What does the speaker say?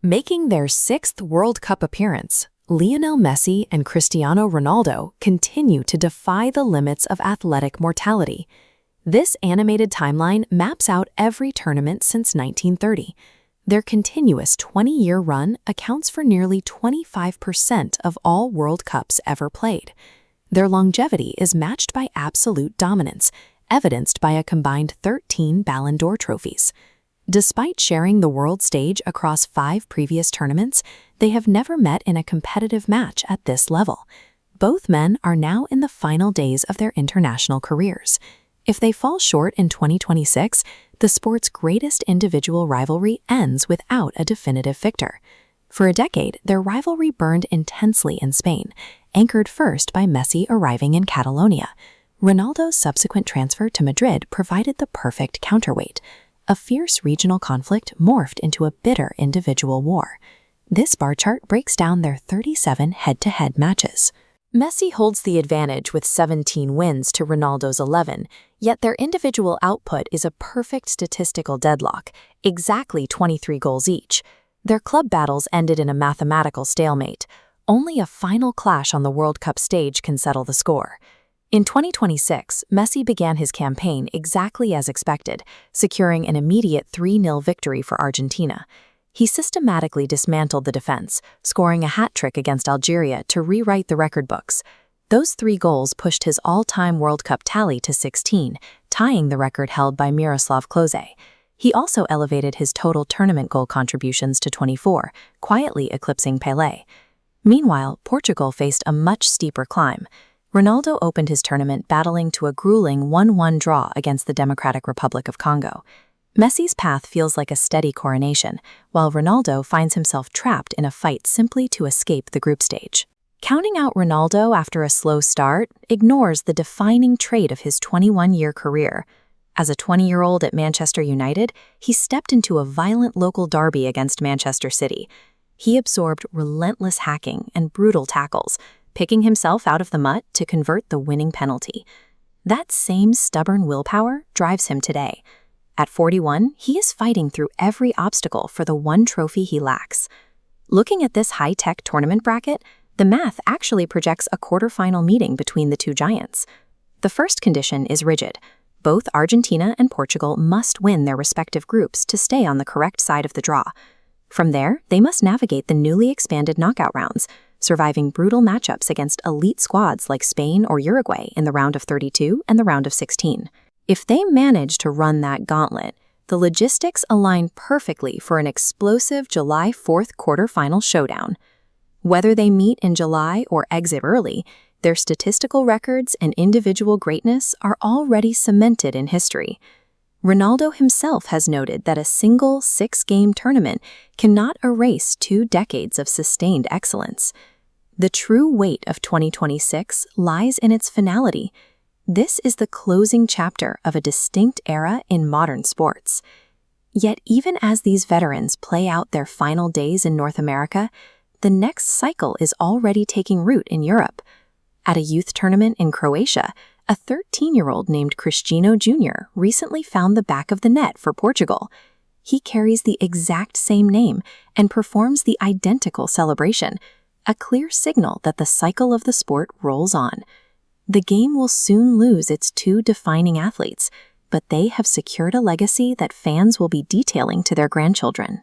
Making their sixth World Cup appearance, Lionel Messi and Cristiano Ronaldo continue to defy the limits of athletic mortality. This animated timeline maps out every tournament since 1930. Their continuous 20-year run accounts for nearly 25% of all World Cups ever played. Their longevity is matched by absolute dominance, evidenced by a combined 13 Ballon d'Or trophies. Despite sharing the world stage across 5 previous tournaments, they have never met in a competitive match at this level. Both men are now in the final days of their international careers. If they fall short in 2026, the sport's greatest individual rivalry ends without a definitive victor. For a decade, their rivalry burned intensely in Spain, anchored first by Messi arriving in Catalonia. Ronaldo's subsequent transfer to Madrid provided the perfect counterweight. A fierce regional conflict morphed into a bitter individual war. This bar chart breaks down their 37 head-to-head matches. Messi holds the advantage with 17 wins to Ronaldo's 11, yet their individual output is a perfect statistical deadlock, exactly 23 goals each. Their club battles ended in a mathematical stalemate. Only a final clash on the World Cup stage can settle the score. In 2026, Messi began his campaign exactly as expected, securing an immediate 3-0 victory for Argentina. He systematically dismantled the defense, scoring a hat-trick against Algeria to rewrite the record books. Those 3 goals pushed his all-time World Cup tally to 16, tying the record held by Miroslav Klose. He also elevated his total tournament goal contributions to 24, quietly eclipsing Pelé. Meanwhile, Portugal faced a much steeper climb. Ronaldo opened his tournament battling to a grueling 1-1 draw against the Democratic Republic of Congo. Messi's path feels like a steady coronation, while Ronaldo finds himself trapped in a fight simply to escape the group stage. Counting out Ronaldo after a slow start ignores the defining trait of his 21-year career. As a 20-year-old at Manchester United, he stepped into a violent local derby against Manchester City. He absorbed relentless hacking and brutal tackles, picking himself out of the muck to convert the winning penalty. That same stubborn willpower drives him today. At 41, he is fighting through every obstacle for the one trophy he lacks. Looking at this high-tech tournament bracket, the math actually projects a quarterfinal meeting between the two giants. The first condition is rigid. Both Argentina and Portugal must win their respective groups to stay on the correct side of the draw. From there, they must navigate the newly expanded knockout rounds, surviving brutal matchups against elite squads like Spain or Uruguay in the round of 32 and the round of 16. If they manage to run that gauntlet, the logistics align perfectly for an explosive July 4th quarterfinal showdown. Whether they meet in July or exit early, their statistical records and individual greatness are already cemented in history. Ronaldo himself has noted that a single 6-game tournament cannot erase 2 decades of sustained excellence. The true weight of 2026 lies in its finality. This is the closing chapter of a distinct era in modern sports. Yet even as these veterans play out their final days in North America, the next cycle is already taking root in Europe. At a youth tournament in Croatia, a 13-year-old named Cristiano Jr. recently found the back of the net for Portugal. He carries the exact same name and performs the identical celebration, a clear signal that the cycle of the sport rolls on. The game will soon lose its 2 defining athletes, but they have secured a legacy that fans will be detailing to their grandchildren.